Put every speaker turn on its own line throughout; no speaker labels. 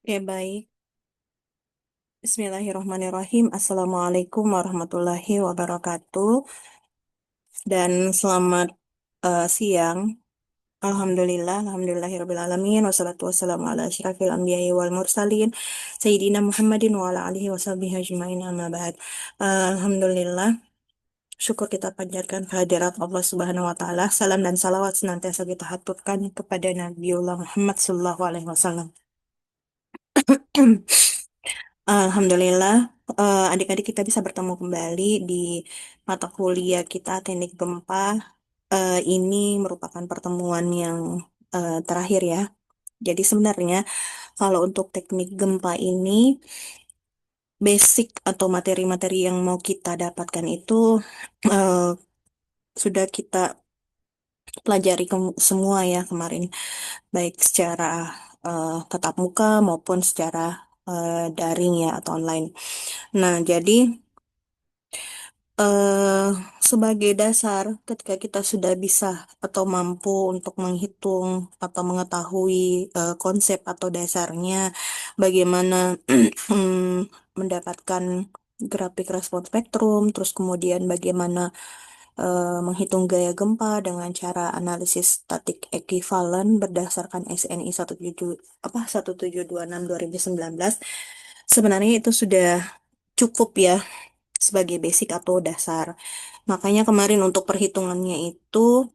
Ya baik. Bismillahirrahmanirrahim. Assalamualaikum warahmatullahi wabarakatuh. Dan selamat siang. Alhamdulillahirrahmanirrahim. Wassalatu wassalamu ala asyrafil anbiya'i wal mursalin. Sayyidina Muhammadin wa ala alihi wa sahbihi ajma'in amma ba'd. Alhamdulillah. Syukur kita panjatkan kehadirat Allah Subhanahu wa Ta'ala. Salam dan salawat senantiasa kita haturkan kepada Nabiullah Muhammad Sallallahu Alaihi Wasallam. Alhamdulillah, adik-adik kita bisa bertemu kembali di mata kuliah kita Teknik Gempa. Ini merupakan pertemuan yang terakhir ya. Jadi sebenarnya kalau untuk teknik gempa ini, basic atau materi-materi yang mau kita dapatkan itu eh, sudah kita pelajari semua ya kemarin, baik secara tatap muka maupun secara daring ya atau online. Nah, jadi eh sebagai dasar, ketika kita sudah bisa atau mampu untuk menghitung atau mengetahui konsep atau dasarnya, bagaimana mendapatkan grafik respon spektrum, terus kemudian bagaimana menghitung gaya gempa dengan cara analisis statik ekuivalen berdasarkan SNI 17 apa 1726/2019. Sebenarnya itu sudah cukup ya sebagai basic atau dasar. Makanya kemarin untuk perhitungannya itu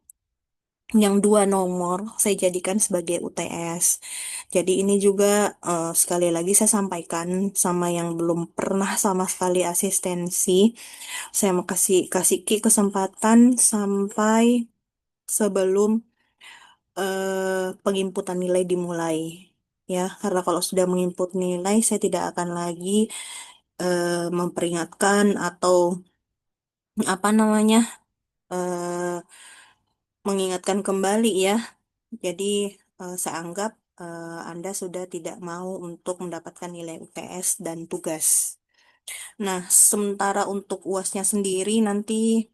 yang dua nomor saya jadikan sebagai UTS. Jadi ini juga sekali lagi saya sampaikan sama yang belum pernah sama sekali asistensi. Saya mau kasih kasih Ki kesempatan sampai sebelum penginputan nilai dimulai. Ya, karena kalau sudah menginput nilai, saya tidak akan lagi memperingatkan atau apa namanya eh, mengingatkan kembali ya. Jadi saya anggap Anda sudah tidak mau untuk mendapatkan nilai UTS dan tugas. Nah, sementara untuk UASnya sendiri nanti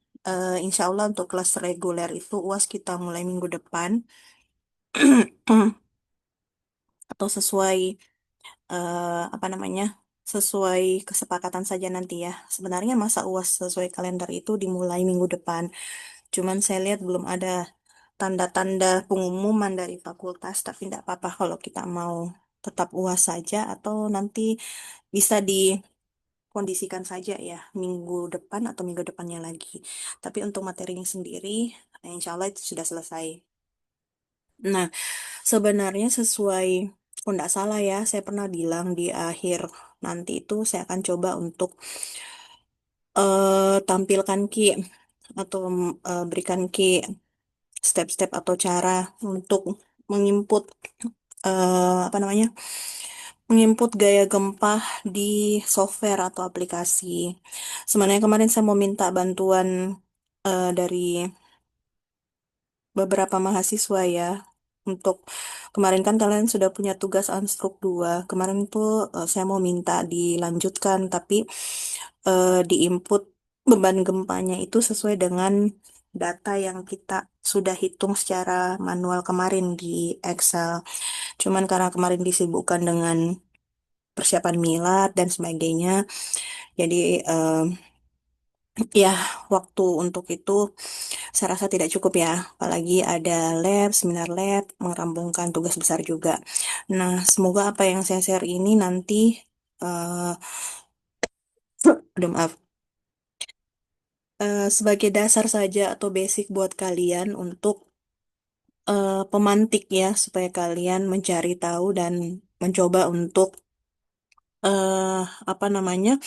insya Allah untuk kelas reguler itu UAS kita mulai minggu depan atau sesuai apa namanya sesuai kesepakatan saja nanti ya. Sebenarnya masa UAS sesuai kalender itu dimulai minggu depan. Cuman saya lihat belum ada tanda-tanda pengumuman dari fakultas, tapi tidak apa-apa kalau kita mau tetap UAS saja atau nanti bisa dikondisikan saja ya minggu depan atau minggu depannya lagi. Tapi untuk materinya sendiri, insya Allah itu sudah selesai. Nah, sebenarnya sesuai, kalau tidak salah ya, saya pernah bilang di akhir nanti itu saya akan coba untuk tampilkan Ki atau berikan Ki step-step atau cara untuk menginput apa namanya menginput gaya gempa di software atau aplikasi. Sebenarnya kemarin saya mau minta bantuan dari beberapa mahasiswa ya untuk kemarin kan kalian sudah punya tugas Unstruck 2. Kemarin tuh saya mau minta dilanjutkan tapi diinput beban gempanya itu sesuai dengan data yang kita sudah hitung secara manual kemarin di Excel. Cuman karena kemarin disibukkan dengan persiapan milad dan sebagainya, jadi ya waktu untuk itu saya rasa tidak cukup ya. Apalagi ada lab, seminar lab, merambungkan tugas besar juga. Nah, semoga apa yang saya share ini nanti eh aduh, maaf, sebagai dasar saja atau basic buat kalian untuk pemantik ya, supaya kalian mencari tahu dan mencoba untuk eh apa namanya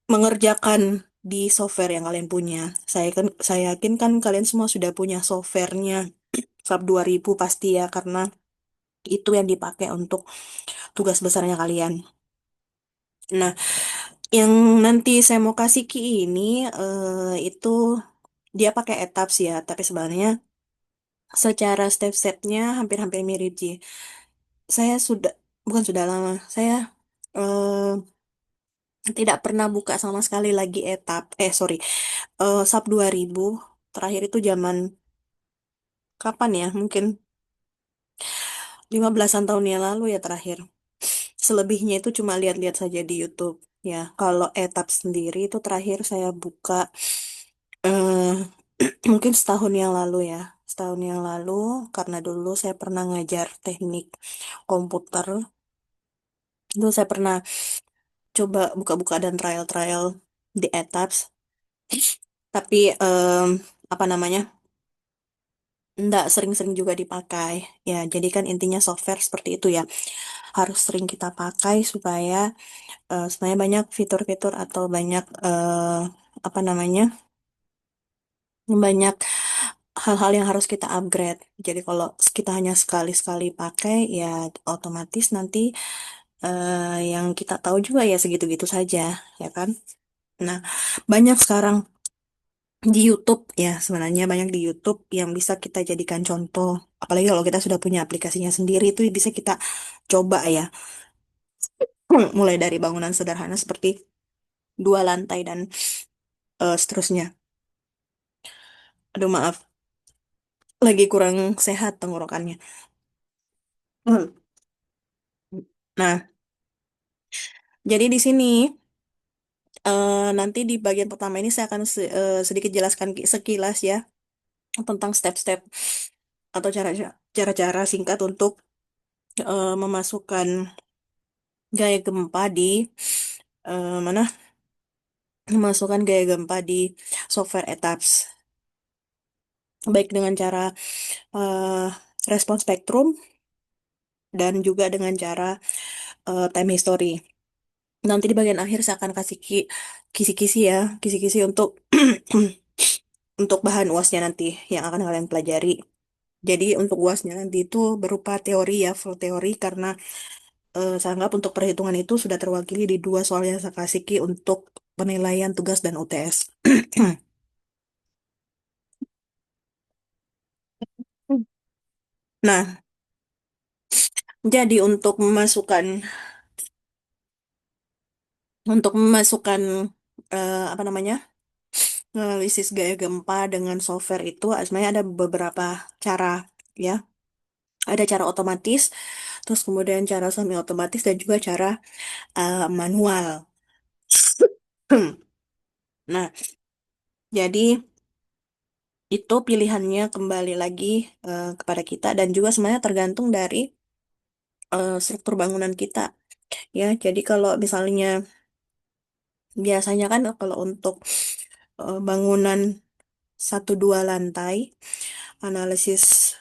mengerjakan di software yang kalian punya. Saya yakin kan kalian semua sudah punya softwarenya SAP 2000 pasti ya karena itu yang dipakai untuk tugas besarnya kalian. Nah, yang nanti saya mau kasih Ki ini itu dia pakai etap sih ya, tapi sebenarnya secara step-stepnya hampir-hampir mirip sih. Saya sudah bukan sudah lama, saya eh, tidak pernah buka sama sekali lagi etap. Sorry, SAP 2000 terakhir itu zaman kapan ya? Mungkin 15-an tahun yang lalu ya terakhir. Selebihnya itu cuma lihat-lihat saja di YouTube. Ya, kalau etap sendiri itu terakhir saya buka eh, mungkin setahun yang lalu ya. Setahun yang lalu, karena dulu saya pernah ngajar teknik komputer. Dulu saya pernah coba buka-buka dan trial-trial di etaps. Tapi apa namanya? Nggak sering-sering juga dipakai. Ya, jadi kan intinya software seperti itu ya. Harus sering kita pakai supaya sebenarnya banyak fitur-fitur atau banyak apa namanya? Banyak hal-hal yang harus kita upgrade. Jadi kalau kita hanya sekali-sekali pakai, ya otomatis nanti yang kita tahu juga ya segitu-gitu saja, ya kan? Nah, banyak sekarang di YouTube ya, sebenarnya banyak di YouTube yang bisa kita jadikan contoh. Apalagi kalau kita sudah punya aplikasinya sendiri, itu bisa kita coba ya. Mulai dari bangunan sederhana seperti dua lantai dan seterusnya. Aduh maaf, lagi kurang sehat tenggorokannya. Hmm. Nah, jadi di sini nanti di bagian pertama ini saya akan sedikit jelaskan sekilas ya tentang step-step atau cara-cara singkat untuk memasukkan gaya gempa di mana? Memasukkan gaya gempa di software ETAPS. Baik dengan cara eh, respon spektrum dan juga dengan cara time history. Nanti di bagian akhir saya akan kasih kisi-kisi ya, kisi-kisi untuk untuk bahan UASnya nanti yang akan kalian pelajari. Jadi untuk UASnya nanti itu berupa teori ya, full teori karena saya anggap untuk perhitungan itu sudah terwakili di dua soal yang saya kasih Ki untuk penilaian tugas dan UTS. Nah, jadi untuk memasukkan apa namanya? Analisis gaya gempa dengan software itu sebenarnya ada beberapa cara ya. Ada cara otomatis, terus kemudian cara semi otomatis dan juga cara manual. Nah, jadi itu pilihannya kembali lagi kepada kita dan juga sebenarnya tergantung dari struktur bangunan kita ya. Jadi kalau misalnya biasanya kan kalau untuk bangunan satu dua lantai, analisis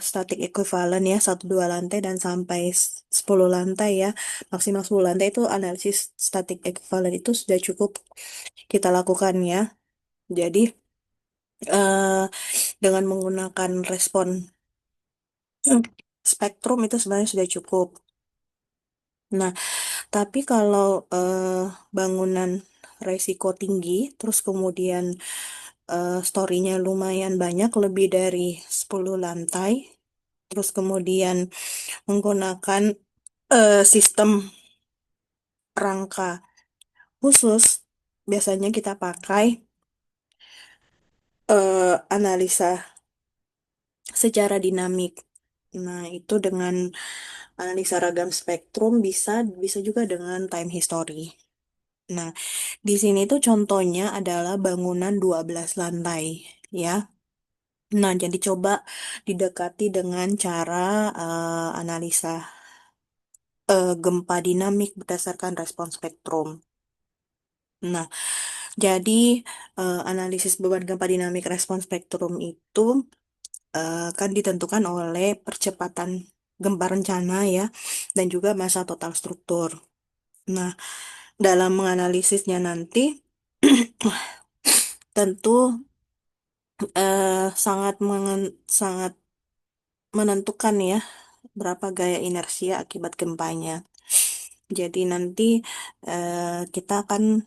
static equivalent ya, satu dua lantai dan sampai 10 lantai ya, maksimal 10 lantai itu analisis static equivalent itu sudah cukup kita lakukan ya. Jadi eh, dengan menggunakan respon spektrum itu sebenarnya sudah cukup. Nah, tapi kalau bangunan resiko tinggi, terus kemudian story-nya lumayan banyak, lebih dari 10 lantai, terus kemudian menggunakan sistem rangka khusus, biasanya kita pakai analisa secara dinamik. Nah, itu dengan analisa ragam spektrum bisa bisa juga dengan time history. Nah, di sini tuh contohnya adalah bangunan 12 lantai, ya. Nah, jadi coba didekati dengan cara analisa gempa dinamik berdasarkan respon spektrum. Nah, jadi analisis beban gempa dinamik respon spektrum itu kan ditentukan oleh percepatan gempa rencana ya, dan juga massa total struktur. Nah, dalam menganalisisnya nanti tentu sangat menentukan ya berapa gaya inersia akibat gempanya. Jadi nanti kita akan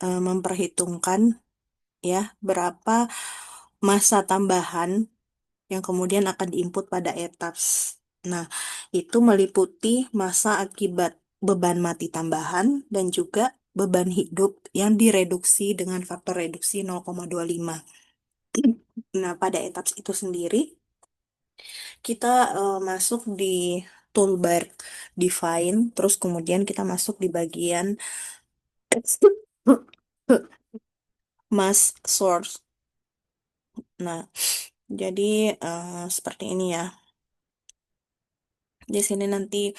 memperhitungkan ya berapa massa tambahan yang kemudian akan diinput pada etaps. Nah, itu meliputi massa akibat beban mati tambahan dan juga beban hidup yang direduksi dengan faktor reduksi 0,25. Nah, pada etaps itu sendiri kita masuk di toolbar define, terus kemudian kita masuk di bagian mask source. Nah, jadi seperti ini ya. Di sini nanti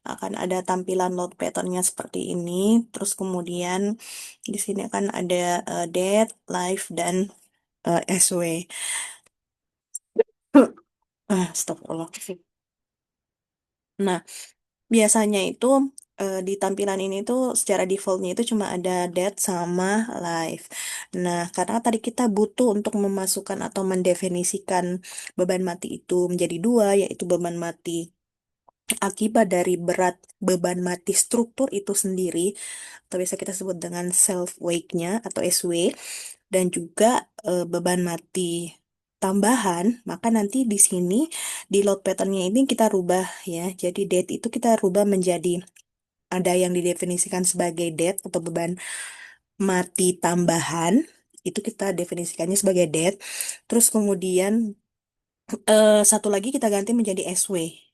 akan ada tampilan load patternnya seperti ini. Terus kemudian di sini akan ada date, live, dan SW. Astagfirullah. Nah, biasanya itu di tampilan ini tuh secara defaultnya itu cuma ada date sama live. Nah, karena tadi kita butuh untuk memasukkan atau mendefinisikan beban mati itu menjadi dua, yaitu beban mati akibat dari berat beban mati struktur itu sendiri, atau biasa kita sebut dengan self weight-nya atau SW, dan juga beban mati tambahan, maka nanti di sini di load pattern-nya ini kita rubah ya. Jadi date itu kita rubah menjadi ada yang didefinisikan sebagai debt atau beban mati tambahan, itu kita definisikannya sebagai debt. Terus kemudian satu lagi kita ganti menjadi SW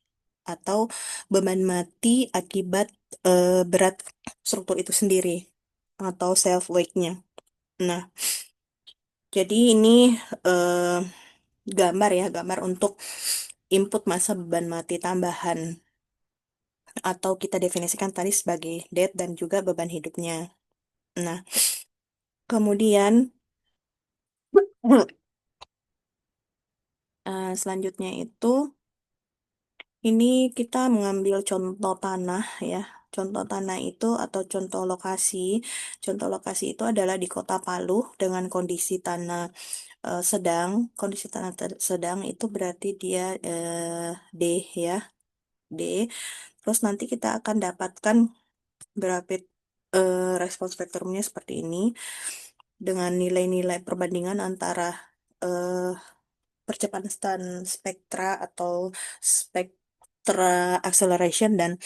atau beban mati akibat berat struktur itu sendiri atau self weight-nya. Nah, jadi ini eh, gambar ya, gambar untuk input massa beban mati tambahan atau kita definisikan tadi sebagai debt dan juga beban hidupnya. Nah, kemudian selanjutnya itu ini kita mengambil contoh tanah ya. Contoh tanah itu atau contoh lokasi. Contoh lokasi itu adalah di Kota Palu dengan kondisi tanah sedang. Kondisi tanah sedang itu berarti dia D ya, D. Terus nanti kita akan dapatkan grafik respons spektrumnya seperti ini dengan nilai-nilai perbandingan antara eh, percepatan spektra atau spektra acceleration dan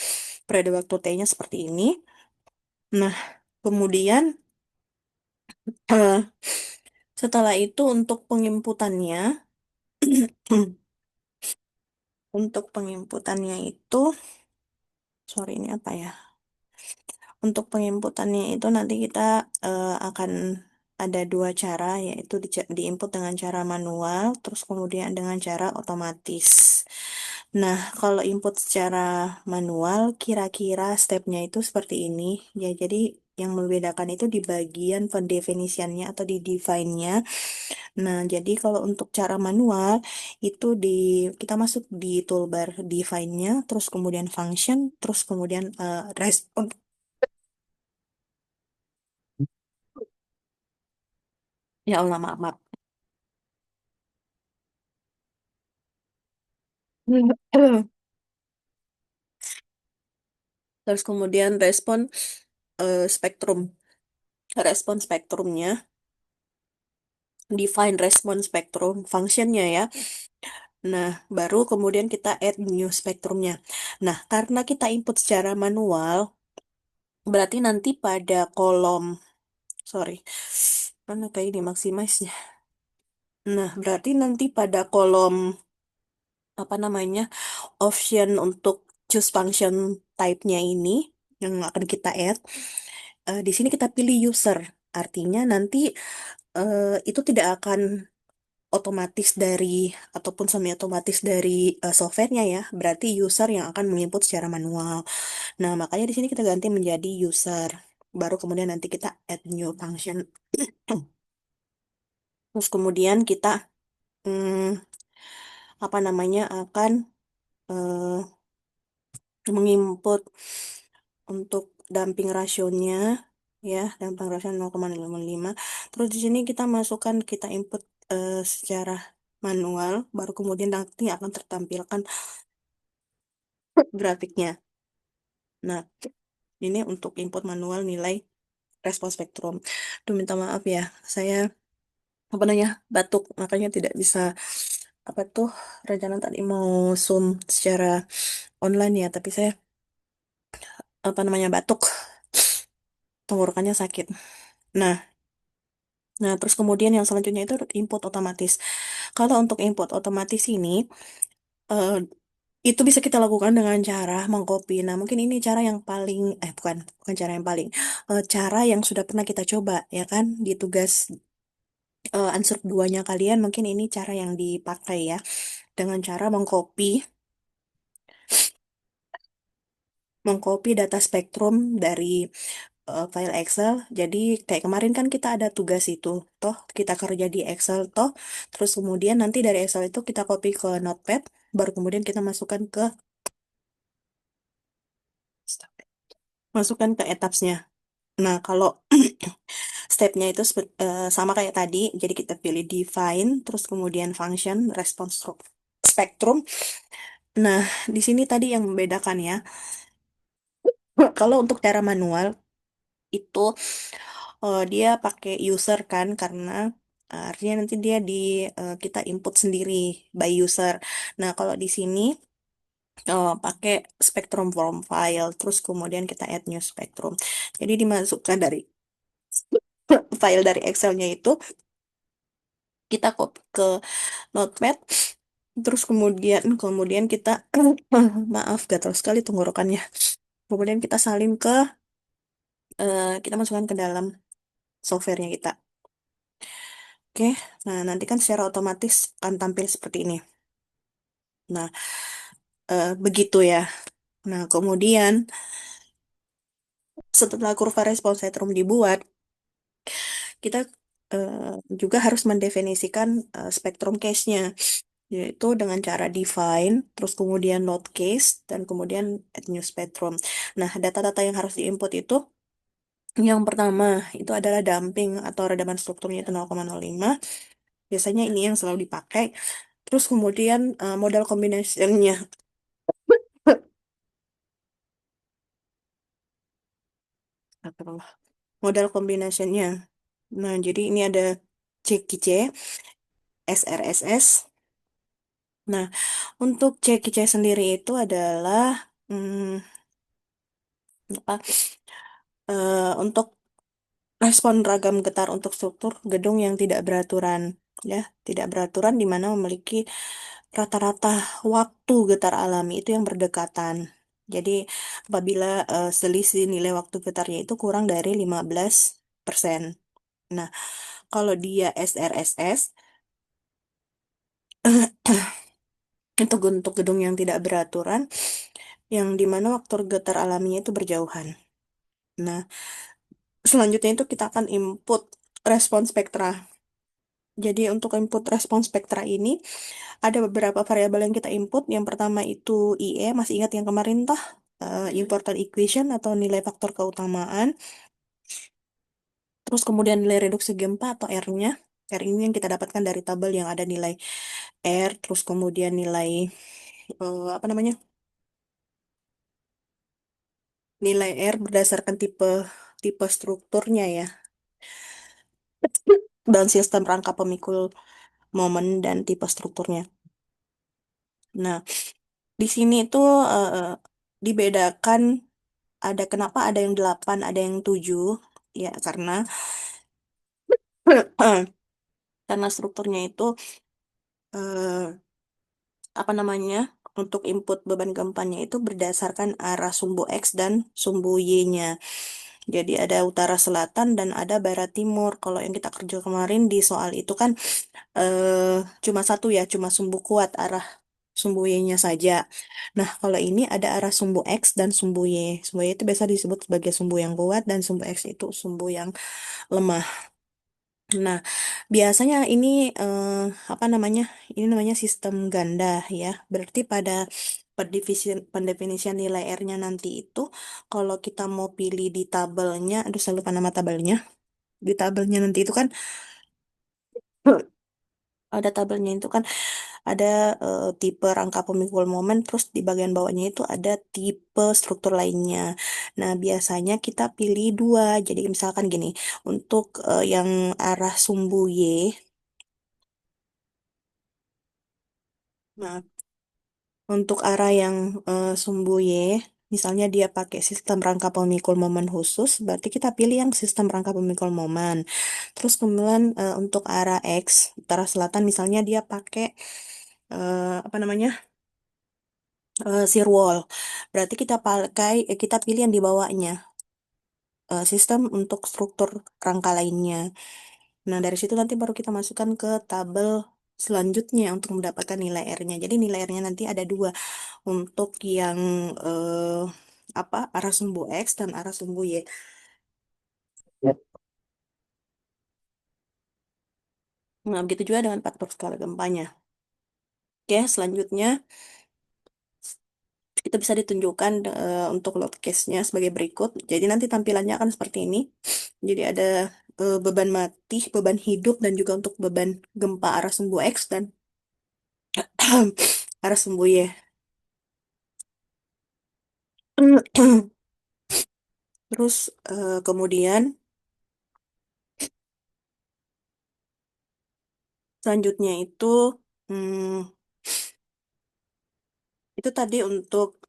periode waktu T-nya seperti ini. Nah, kemudian eh, setelah itu untuk penginputannya, untuk penginputannya itu, sorry ini apa ya? Untuk penginputannya itu nanti kita akan ada dua cara, yaitu diinput dengan cara manual, terus kemudian dengan cara otomatis. Nah, kalau input secara manual, kira-kira stepnya itu seperti ini. Ya, jadi yang membedakan itu di bagian pendefinisiannya atau di define-nya. Nah, jadi kalau untuk cara manual, itu kita masuk di toolbar define-nya, terus kemudian function, terus kemudian respon. Ya Allah, maaf, maaf. Terus kemudian respon spektrum. Respon spektrumnya, define respon spektrum, functionnya ya. Nah, baru kemudian kita add new spektrumnya. Nah, karena kita input secara manual, berarti nanti pada kolom, sorry, mana kayak ini maximize-nya. Nah, berarti nanti pada kolom, apa namanya, option untuk choose function type-nya ini, yang akan kita add, di sini kita pilih user. Artinya nanti itu tidak akan otomatis dari ataupun semi otomatis dari softwarenya ya. Berarti user yang akan menginput secara manual. Nah, makanya di sini kita ganti menjadi user. Baru kemudian nanti kita add new function. Terus kemudian kita hmm, apa namanya akan eh, menginput untuk damping rasionya ya, damping rasio 0,55. Terus di sini kita masukkan, kita input secara manual, baru kemudian nanti akan tertampilkan grafiknya. Nah, ini untuk input manual nilai respon spektrum. Duh, minta maaf ya, saya apa namanya batuk, makanya tidak bisa apa tuh rencana tadi mau zoom secara online ya, tapi saya apa namanya batuk, tenggorokannya sakit. Nah, nah terus kemudian yang selanjutnya itu input otomatis. Kalau untuk input otomatis ini Itu bisa kita lakukan dengan cara mengcopy. Nah, mungkin ini cara yang paling, bukan cara yang paling, cara yang sudah pernah kita coba, ya kan, di tugas ansur duanya kalian, mungkin ini cara yang dipakai ya, dengan cara mengcopy data spektrum dari file Excel. Jadi kayak kemarin kan kita ada tugas itu, toh kita kerja di Excel, toh, terus kemudian nanti dari Excel itu kita copy ke Notepad, baru kemudian kita masukkan ke etapsnya. Nah, kalau stepnya itu sama kayak tadi, jadi kita pilih define, terus kemudian function, response spectrum. Nah, di sini tadi yang membedakan ya. Kalau untuk cara manual itu dia pakai user kan, karena artinya nanti dia kita input sendiri by user. Nah, kalau di sini pakai spectrum form file, terus kemudian kita add new spectrum. Jadi dimasukkan dari file dari Excelnya itu kita copy ke Notepad, terus kemudian kemudian kita maaf gatal sekali tenggorokannya. Kemudian kita salin kita masukkan ke dalam softwarenya kita. Oke, nah nanti kan secara otomatis akan tampil seperti ini. Nah, begitu ya. Nah, kemudian setelah kurva respons setrum dibuat, kita juga harus mendefinisikan spektrum case-nya, yaitu dengan cara define, terus kemudian node case, dan kemudian add new spectrum. Nah, data-data yang harus diinput itu, yang pertama itu adalah damping atau redaman strukturnya itu 0,05. Biasanya ini yang selalu dipakai. Terus kemudian model combination-nya. Astagfirullah. Model combination-nya. Nah, jadi ini ada CQC, SRSS. Nah, untuk CQC sendiri itu adalah apa? Untuk respon ragam getar untuk struktur gedung yang tidak beraturan, ya, tidak beraturan di mana memiliki rata-rata waktu getar alami itu yang berdekatan. Jadi, apabila selisih nilai waktu getarnya itu kurang dari 15%. Nah, kalau dia SRSS, itu untuk gedung yang tidak beraturan, yang di mana waktu getar alaminya itu berjauhan. Nah, selanjutnya itu kita akan input respon spektra. Jadi untuk input respon spektra ini ada beberapa variabel yang kita input. Yang pertama itu IE, masih ingat yang kemarin tah? Important equation atau nilai faktor keutamaan. Terus kemudian nilai reduksi gempa atau R-nya. R ini yang kita dapatkan dari tabel yang ada nilai R, terus kemudian nilai apa namanya? Nilai R berdasarkan tipe tipe strukturnya ya, dan sistem rangka pemikul momen dan tipe strukturnya. Nah, di sini tuh dibedakan, ada kenapa ada yang 8 ada yang 7, ya karena karena strukturnya itu eh, apa namanya, untuk input beban gempanya itu berdasarkan arah sumbu X dan sumbu Y-nya. Jadi ada utara selatan dan ada barat timur. Kalau yang kita kerja kemarin di soal itu kan cuma satu ya, cuma sumbu kuat arah sumbu Y-nya saja. Nah, kalau ini ada arah sumbu X dan sumbu Y. Sumbu Y itu biasa disebut sebagai sumbu yang kuat dan sumbu X itu sumbu yang lemah. Nah, biasanya ini eh, apa namanya? Ini namanya sistem ganda ya. Berarti pada pendefinisian nilai R-nya nanti itu, kalau kita mau pilih di tabelnya, aduh saya lupa nama tabelnya. Di tabelnya nanti itu kan ada tabelnya itu kan ada tipe rangka pemikul momen, terus di bagian bawahnya itu ada tipe struktur lainnya. Nah, biasanya kita pilih dua. Jadi misalkan gini, untuk yang arah sumbu Y, nah untuk arah yang sumbu Y, misalnya dia pakai sistem rangka pemikul momen khusus, berarti kita pilih yang sistem rangka pemikul momen. Terus kemudian untuk arah X, utara selatan, misalnya dia pakai apa namanya? shear wall. Berarti kita pilih yang di bawahnya, sistem untuk struktur rangka lainnya. Nah, dari situ nanti baru kita masukkan ke tabel selanjutnya untuk mendapatkan nilai R-nya. Jadi nilai R-nya nanti ada dua, untuk yang eh, arah sumbu X dan arah sumbu Y. Nah, begitu juga dengan faktor skala gempanya. Oke, selanjutnya itu bisa ditunjukkan untuk load case-nya sebagai berikut. Jadi nanti tampilannya akan seperti ini. Jadi ada beban mati, beban hidup, dan juga untuk beban gempa arah sumbu X dan arah sumbu Y. Terus kemudian selanjutnya hmm, itu tadi untuk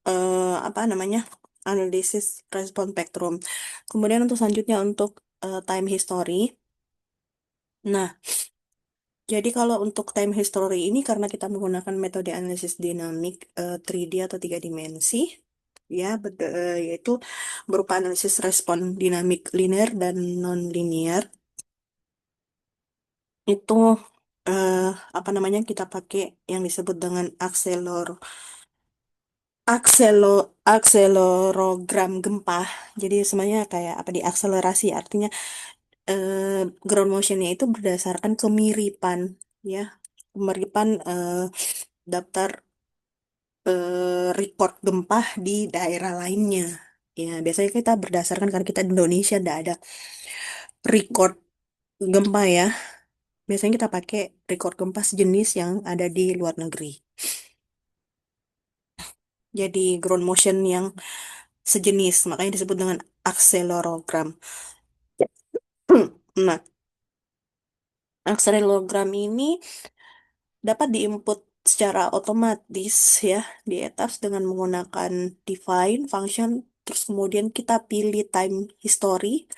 apa namanya, analisis respon spektrum. Kemudian untuk selanjutnya untuk time history. Nah, jadi kalau untuk time history ini karena kita menggunakan metode analisis dinamik 3D atau tiga dimensi, ya yaitu berupa analisis respon dinamik linear dan non-linear, itu eh, apa namanya, kita pakai yang disebut dengan akselo akselerogram gempa. Jadi semuanya kayak apa, diakselerasi, artinya ground motionnya itu berdasarkan kemiripan, ya, kemiripan daftar record gempa di daerah lainnya. Ya, biasanya kita berdasarkan karena kita di Indonesia tidak ada record gempa ya. Biasanya kita pakai record gempa sejenis yang ada di luar negeri. Jadi ground motion yang sejenis, makanya disebut dengan akselerogram. Nah, akselerogram ini dapat diinput secara otomatis ya di atas dengan menggunakan define function, terus kemudian kita pilih time history,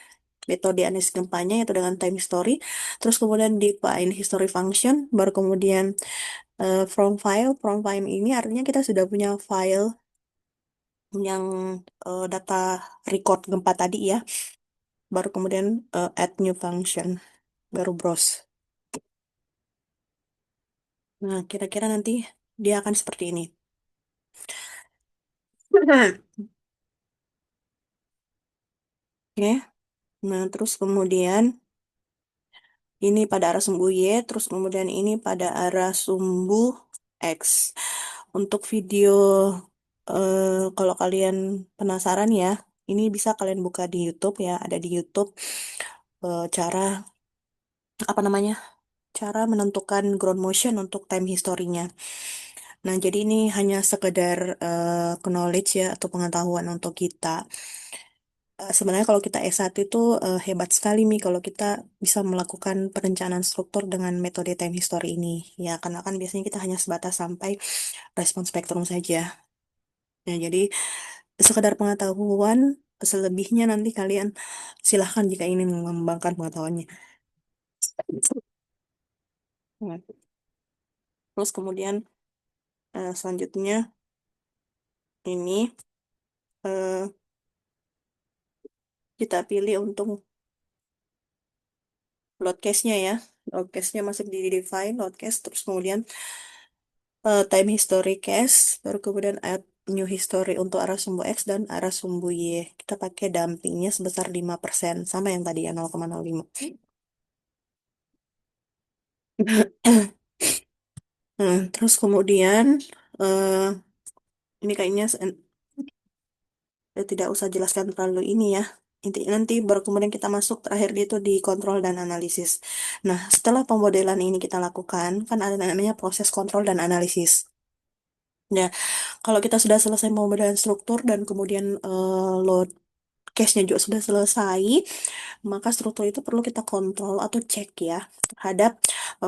metode analisis gempanya yaitu dengan time history, terus kemudian define history function, baru kemudian from file ini artinya kita sudah punya file yang data record gempa tadi ya, baru kemudian add new function, baru browse. Nah, kira-kira nanti dia akan seperti ini. Oke, nah terus kemudian ini pada arah sumbu Y, terus kemudian ini pada arah sumbu X. Untuk video, kalau kalian penasaran ya, ini bisa kalian buka di YouTube ya, ada di YouTube cara apa namanya, cara menentukan ground motion untuk time historinya. Nah, jadi ini hanya sekedar knowledge ya atau pengetahuan untuk kita. Sebenarnya kalau kita S1 itu hebat sekali nih kalau kita bisa melakukan perencanaan struktur dengan metode time history ini. Ya, karena kan biasanya kita hanya sebatas sampai respon spektrum saja. Ya, jadi sekedar pengetahuan, selebihnya nanti kalian silahkan jika ingin mengembangkan pengetahuannya. Nah, terus kemudian selanjutnya ini eh, kita pilih untuk load case-nya ya. Load case-nya masuk di define load case, terus kemudian time history case, baru kemudian add new history untuk arah sumbu X dan arah sumbu Y. Kita pakai dampingnya sebesar 5%, sama yang tadi ya 0,05. Nah, terus kemudian eh, ini kayaknya tidak usah jelaskan terlalu ini ya. Nanti baru kemudian kita masuk terakhir itu di kontrol dan analisis. Nah, setelah pemodelan ini kita lakukan, kan ada namanya proses kontrol dan analisis. Ya, kalau kita sudah selesai pemodelan struktur dan kemudian load case-nya juga sudah selesai, maka struktur itu perlu kita kontrol atau cek ya terhadap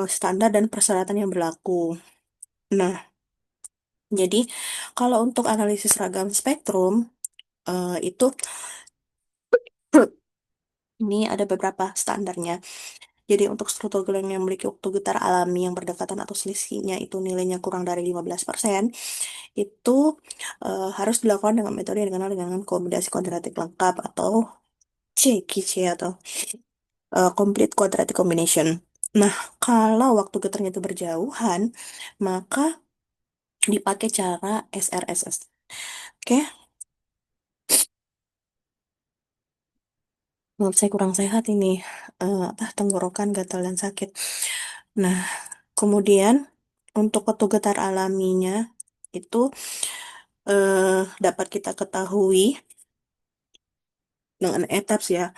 standar dan persyaratan yang berlaku. Nah, jadi kalau untuk analisis ragam spektrum itu ini ada beberapa standarnya. Jadi untuk struktur gelang yang memiliki waktu getar alami yang berdekatan atau selisihnya itu nilainya kurang dari 15%, itu harus dilakukan dengan metode yang dikenal dengan kombinasi kuadratik lengkap atau CQC atau complete quadratic combination. Nah, kalau waktu getarnya itu berjauhan, maka dipakai cara SRSS. Oke, menurut saya kurang sehat ini, apa tenggorokan, gatal dan sakit. Nah, kemudian untuk waktu getar alaminya itu dapat kita ketahui dengan etaps ya,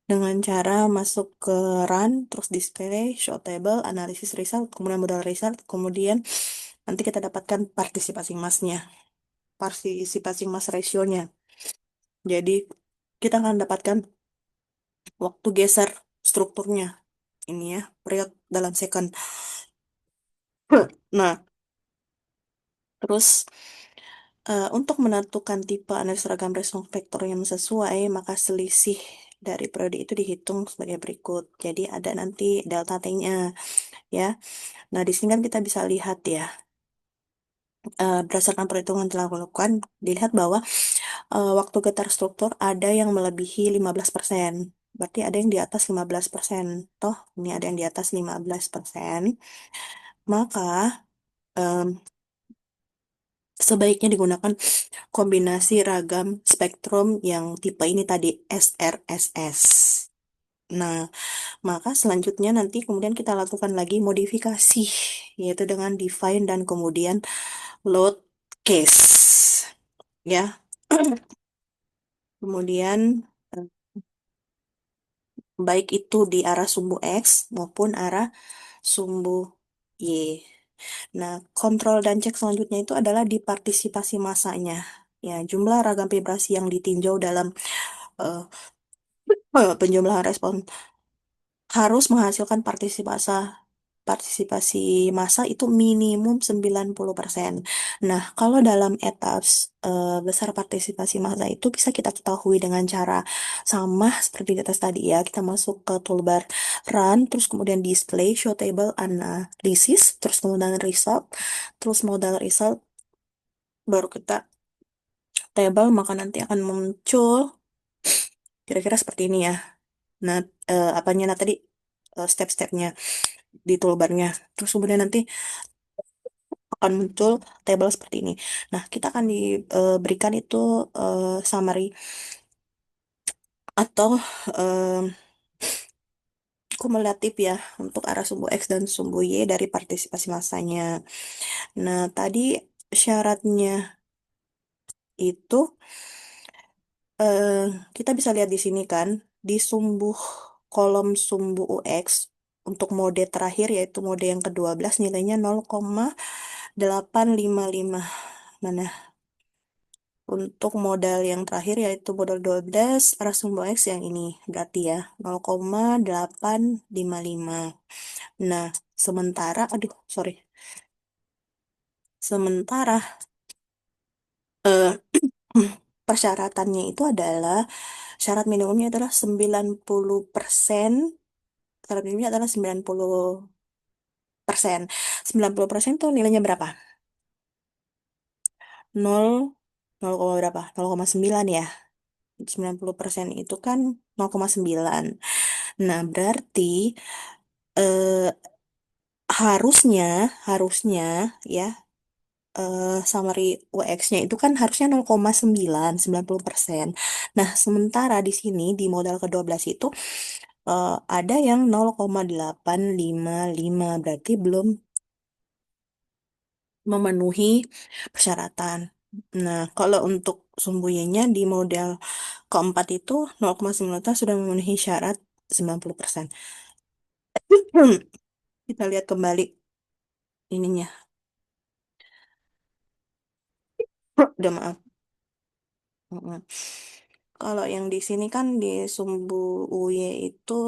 dengan cara masuk ke run, terus display, show table, analisis result, kemudian modal result, kemudian nanti kita dapatkan partisipasi massnya, partisipasi mass rasionya. Jadi kita akan dapatkan waktu geser strukturnya ini ya, period dalam second. Nah, terus untuk menentukan tipe analis ragam respons vektor yang sesuai, maka selisih dari periode itu dihitung sebagai berikut. Jadi ada nanti delta T-nya ya. Nah, di sini kan kita bisa lihat ya, berdasarkan perhitungan yang telah dilakukan, dilihat bahwa waktu getar struktur ada yang melebihi 15%. Berarti ada yang di atas 15%. Toh, ini ada yang di atas 15%. Maka, em, sebaiknya digunakan kombinasi ragam spektrum yang tipe ini tadi, SRSS. Nah, maka selanjutnya nanti kemudian kita lakukan lagi modifikasi, yaitu dengan define dan kemudian load case. Ya, kemudian eh, baik itu di arah sumbu X maupun arah sumbu Y. Nah, kontrol dan cek selanjutnya itu adalah di partisipasi massanya. Ya, jumlah ragam vibrasi yang ditinjau dalam eh, penjumlahan respon harus menghasilkan partisipasi massa itu minimum 90%. Nah, kalau dalam etaps besar partisipasi massa itu bisa kita ketahui dengan cara sama seperti di atas tadi ya. Kita masuk ke toolbar run, terus kemudian display, show table, analysis, terus kemudian result, terus modal result, baru kita table, maka nanti akan muncul kira-kira seperti ini ya. Nah, apanya nah tadi step-stepnya di toolbarnya. Terus kemudian nanti akan muncul table seperti ini. Nah, kita akan diberikan itu summary atau eh, kumulatif ya untuk arah sumbu X dan sumbu Y dari partisipasi massanya. Nah, tadi syaratnya itu eh, kita bisa lihat di sini kan di sumbu kolom sumbu UX untuk mode terakhir yaitu mode yang ke-12 nilainya 0,855. Mana? Untuk modal yang terakhir yaitu modal 12 arah sumbu X yang ini berarti ya 0,855. Nah, sementara aduh sorry. Sementara eh, persyaratannya itu adalah syarat minimumnya adalah 90%. Syarat minimumnya adalah 90%. 90% tuh nilainya berapa? 0 0, berapa? 0,9 ya. 90% itu kan 0,9. Nah, berarti eh, harusnya harusnya ya summary UX-nya itu kan harusnya 0,9, 90%. Nah, sementara di sini di modal ke-12 itu ada yang 0,855 berarti belum memenuhi persyaratan. Nah, kalau untuk sumbu Y-nya di model keempat itu 0,9 sudah memenuhi syarat 90%. Kita lihat kembali ininya. Udah maaf. Mm-mm. Kalau yang di sini kan di sumbu UY itu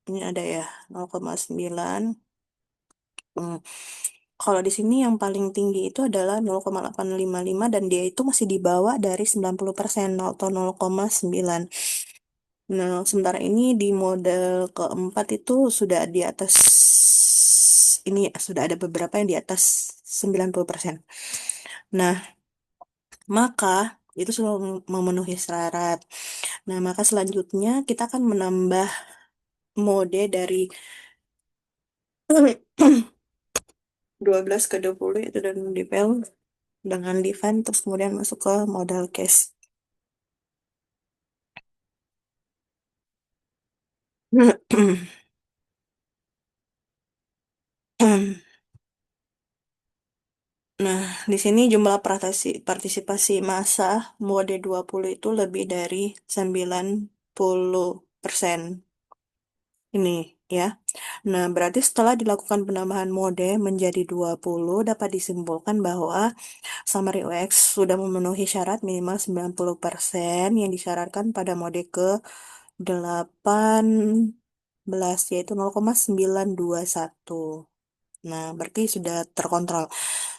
ini ada ya 0,9. Hmm. Kalau di sini yang paling tinggi itu adalah 0,855 dan dia itu masih di bawah dari 90% atau 0,9. Nah, sementara ini di model keempat itu sudah di atas ini sudah ada beberapa yang di atas 90%. Nah, maka itu sudah memenuhi syarat. Nah, maka selanjutnya kita akan menambah mode dari 12 ke 20 itu dan dipel dengan define terus kemudian masuk ke modal case. Nah, di sini jumlah partisipasi massa mode 20 itu lebih dari 90% ini ya. Nah, berarti setelah dilakukan penambahan mode menjadi 20 dapat disimpulkan bahwa summary UX sudah memenuhi syarat minimal 90% yang disyaratkan pada mode ke 18 yaitu 0,921. Nah, berarti sudah terkontrol.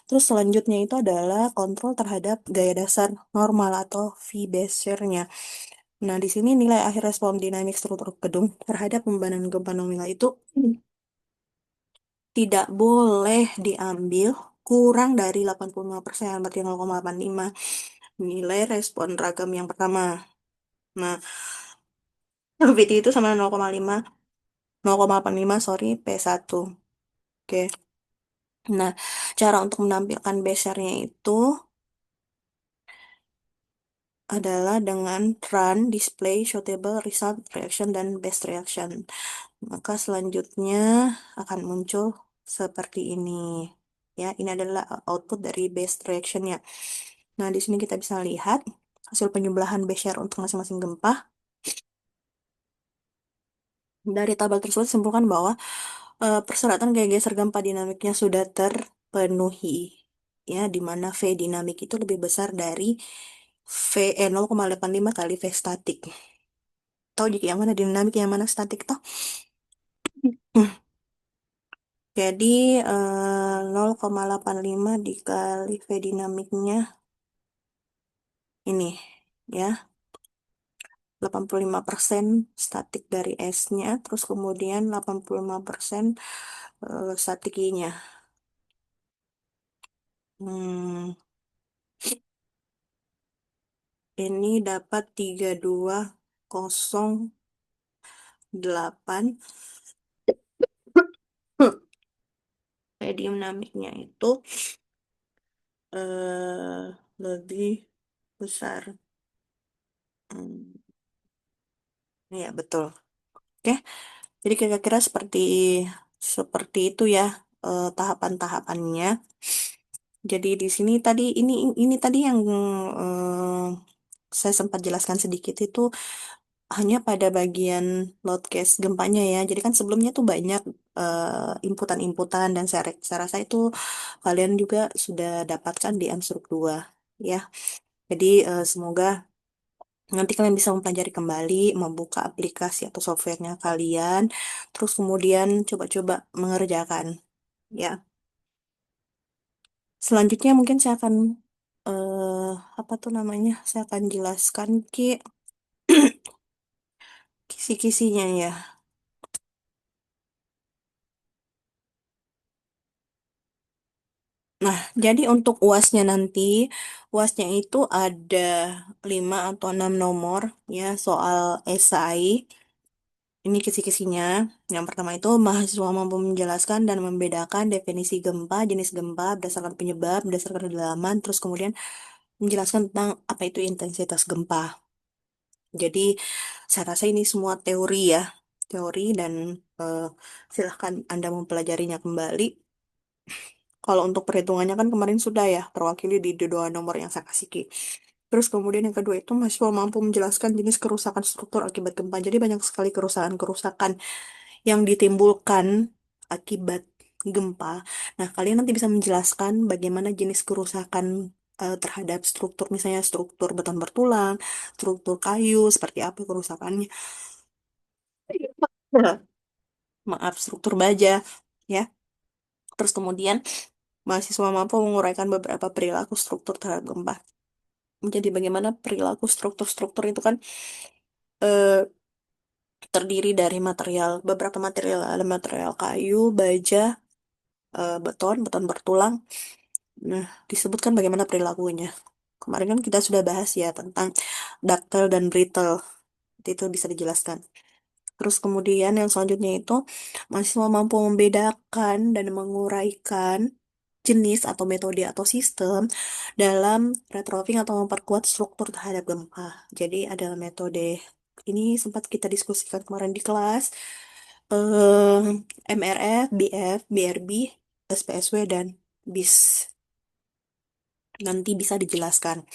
Terus selanjutnya itu adalah kontrol terhadap gaya dasar normal atau V-Basure-nya. Nah, di sini nilai akhir respon dinamik struktur gedung terhadap pembebanan gempa nominal itu tidak boleh diambil kurang dari 85%, berarti 0,85 nilai respon ragam yang pertama. Nah, VT itu sama 0,5, 0,85, sorry, P1. Oke. Nah, cara untuk menampilkan besernya itu adalah dengan run, display, shootable, result, reaction, dan best reaction. Maka selanjutnya akan muncul seperti ini. Ya, ini adalah output dari best reaction-nya. Nah, di sini kita bisa lihat hasil penyembelahan Bezier untuk masing-masing gempa. Dari tabel tersebut simpulkan bahwa persyaratan gaya geser gempa dinamiknya sudah terpenuhi. Ya, di mana V dinamik itu lebih besar dari 0,85 kali V statik. Tahu jika yang mana dinamik, yang mana statik toh? Jadi 0,85 dikali V dinamiknya ini ya 85% statik dari S-nya, terus kemudian 85% statik I-nya. Hmm, ini dapat 3208. Medium dinamiknya itu lebih besar. Hmm, ya betul. Oke, jadi kira-kira seperti seperti itu ya tahapan-tahapannya. Jadi di sini tadi ini tadi yang saya sempat jelaskan sedikit itu hanya pada bagian load case gempanya ya. Jadi kan sebelumnya tuh banyak inputan-inputan dan saya rasa itu kalian juga sudah dapatkan di Amstruk 2 ya. Jadi semoga nanti kalian bisa mempelajari kembali, membuka aplikasi atau softwarenya kalian, terus kemudian coba-coba mengerjakan ya. Selanjutnya mungkin saya akan eh apa tuh namanya? Saya akan jelaskan kisi-kisinya ya. Nah, jadi untuk UASnya nanti, UASnya itu ada 5 atau 6 nomor ya soal esai. Ini kisi-kisinya. Yang pertama itu mahasiswa mampu menjelaskan dan membedakan definisi gempa, jenis gempa, berdasarkan penyebab, berdasarkan kedalaman, terus kemudian menjelaskan tentang apa itu intensitas gempa. Jadi saya rasa ini semua teori ya, teori dan eh, silahkan Anda mempelajarinya kembali. Kalau untuk perhitungannya kan kemarin sudah ya terwakili di dua nomor yang saya kasih Ki. Terus kemudian yang kedua itu mahasiswa mampu menjelaskan jenis kerusakan struktur akibat gempa. Jadi banyak sekali kerusakan-kerusakan yang ditimbulkan akibat gempa. Nah, kalian nanti bisa menjelaskan bagaimana jenis kerusakan terhadap struktur, misalnya struktur beton bertulang, struktur kayu, seperti apa kerusakannya. Maaf, struktur baja, ya. Terus kemudian mahasiswa mampu menguraikan beberapa perilaku struktur terhadap gempa. Jadi bagaimana perilaku struktur-struktur itu kan eh, terdiri dari material, beberapa material, ada material kayu, baja, beton, beton bertulang, Nah, disebutkan bagaimana perilakunya. Kemarin kan kita sudah bahas ya tentang daktel dan brittle. Itu bisa dijelaskan. Terus kemudian yang selanjutnya itu mahasiswa mampu membedakan dan menguraikan jenis atau metode atau sistem dalam retrofitting atau memperkuat struktur terhadap gempa. Jadi ada metode ini sempat kita diskusikan kemarin di kelas eh MRF, BF, BRB, SPSW dan BIS. Nanti bisa dijelaskan.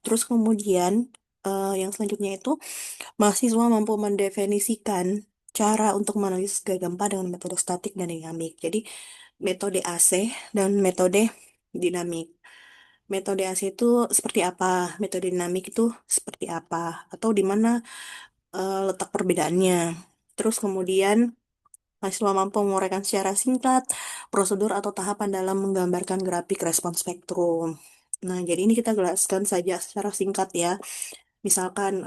Terus kemudian yang selanjutnya itu mahasiswa mampu mendefinisikan cara untuk menganalisis gaya gempa dengan metode statik dan dinamik. Jadi metode AC dan metode dinamik. Metode AC itu seperti apa? Metode dinamik itu seperti apa? Atau di mana letak perbedaannya? Terus kemudian mahasiswa mampu menguraikan secara singkat prosedur atau tahapan dalam menggambarkan grafik respons spektrum. Nah, jadi ini kita jelaskan saja secara singkat ya. Misalkan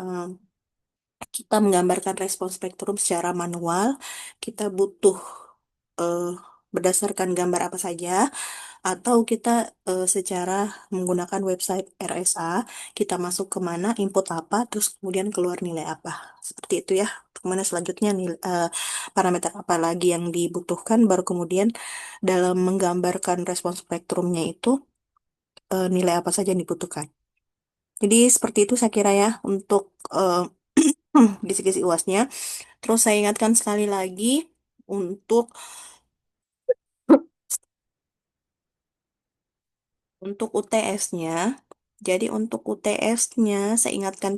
kita menggambarkan respons spektrum secara manual, kita butuh eh, berdasarkan gambar apa saja, atau kita secara menggunakan website RSA, kita masuk ke mana, input apa, terus kemudian keluar nilai apa. Seperti itu ya. Kemudian selanjutnya parameter apa lagi yang dibutuhkan, baru kemudian dalam menggambarkan respons spektrumnya itu nilai apa saja yang dibutuhkan. Jadi seperti itu saya kira ya untuk kisi-kisi UASnya. Terus saya ingatkan sekali lagi untuk UTS-nya. Jadi untuk UTS-nya saya ingatkan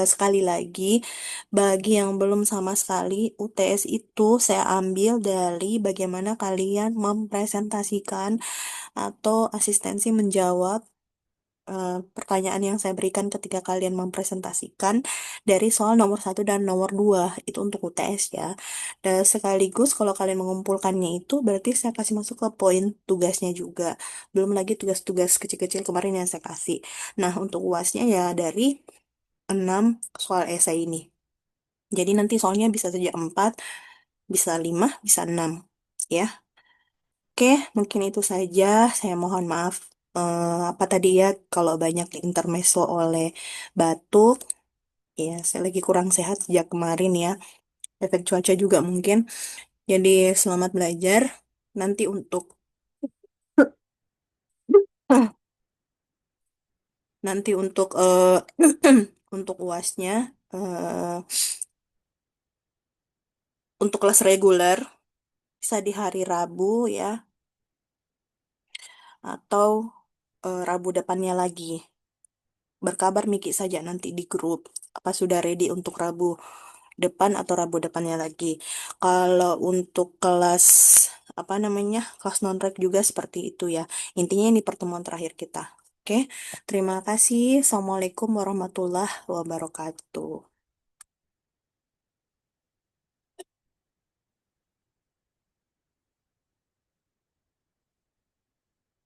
sekali lagi bagi yang belum sama sekali UTS itu saya ambil dari bagaimana kalian mempresentasikan atau asistensi menjawab pertanyaan yang saya berikan ketika kalian mempresentasikan dari soal nomor satu dan nomor 2 itu untuk UTS ya. Dan sekaligus kalau kalian mengumpulkannya itu berarti saya kasih masuk ke poin tugasnya juga. Belum lagi tugas-tugas kecil-kecil kemarin yang saya kasih. Nah, untuk UASnya ya dari 6 soal esai ini. Jadi nanti soalnya bisa saja 4, bisa 5, bisa 6. Ya. Oke, mungkin itu saja. Saya mohon maaf apa tadi ya kalau banyak intermezzo oleh batuk. Ya, saya lagi kurang sehat sejak kemarin ya. Efek cuaca juga mungkin. Jadi selamat belajar. Nanti untuk nanti untuk untuk UASnya untuk kelas reguler bisa di hari Rabu ya atau Rabu depannya lagi. Berkabar Miki saja nanti di grup. Apa sudah ready untuk Rabu depan atau Rabu depannya lagi. Kalau untuk kelas apa namanya? Kelas non-reg juga seperti itu ya. Intinya ini pertemuan terakhir kita. Oke. Terima kasih. Assalamualaikum warahmatullahi wabarakatuh.